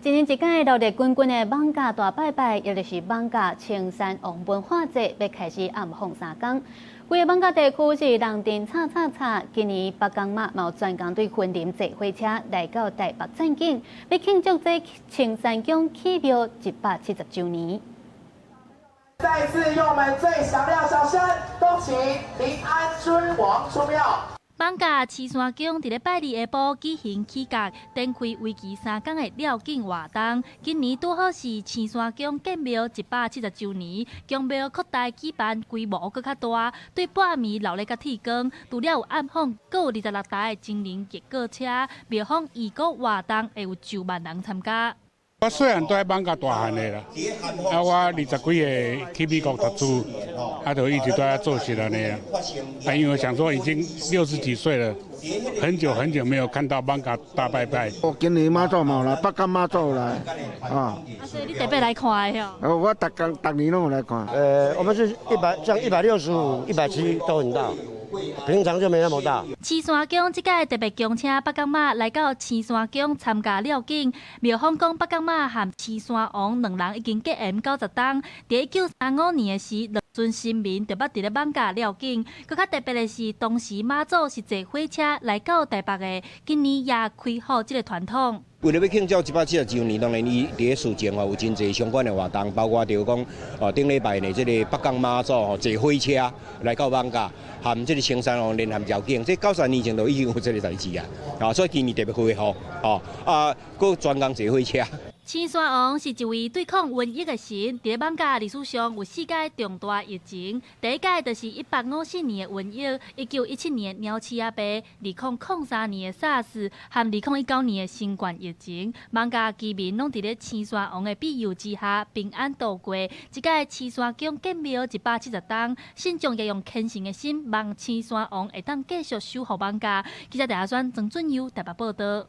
一年一届热烈滚滚的艋舺大拜拜，也就是艋舺青山王文化节，要开始暗放3天。规个艋舺地区是人阵吵，今年北港嘛有专工队分林坐火车来到台北战景，要庆祝这青山宫起庙170周年。再次用我们最响亮掌声，恭请临安尊王出庙。艋舺青山宫伫咧拜二下晡举行起驾，展开为期3天的廖景活动。今年拄好是青山宫建庙170周年，宫庙扩大举办，规模搁较大，对半暝热烈甲铁光，除了有暗访，搁有26台的精灵结果车，庙方预估活动会有10万人参加。我虽然都喺艋舺大汉的啦，我20几个去美国读书，就一直都在做事安尼啦。因为我想说已经60几岁了，很久没有看到艋舺大拜拜。今年妈祖嘛来，北港妈祖来，所以你特别来看的哦。我逐年拢有来看。我们是像165、170都很大。平常就没那么大。青山宫这届特别公车北港妈来到青山宫参加廖景，庙方讲北港妈和青山王2人已经结缘90冬。在1935年的时，2尊神明就捌伫咧艋舺廖景。更较特别的是，当时妈祖是坐火车来到台北的，今年也开放这个传统。为了要庆祝170周年，当然伊伫咧事前有真侪相关的活动，包括着讲顶礼拜呢，这个北港妈祖坐火车来到艋舺，和这个青山王联合绕境，这93年前都已经有这个代志啊，所以今年特别恢复，搁专工坐火车。青山王是一位对抗瘟疫的神，伫咧艋舺历史上有4届重大疫情。第一届就是1854年的瘟疫，1917年鸟鼠仔病，2003年的 SARS 和2019年的新冠疫情。艋舺居民拢伫咧青山王的庇佑之下平安度过。这届青山宫建庙170冬，信众也用虔诚的心望青山王会当继续守护艋舺。记者陈亚轩、曾俊佑台北报道。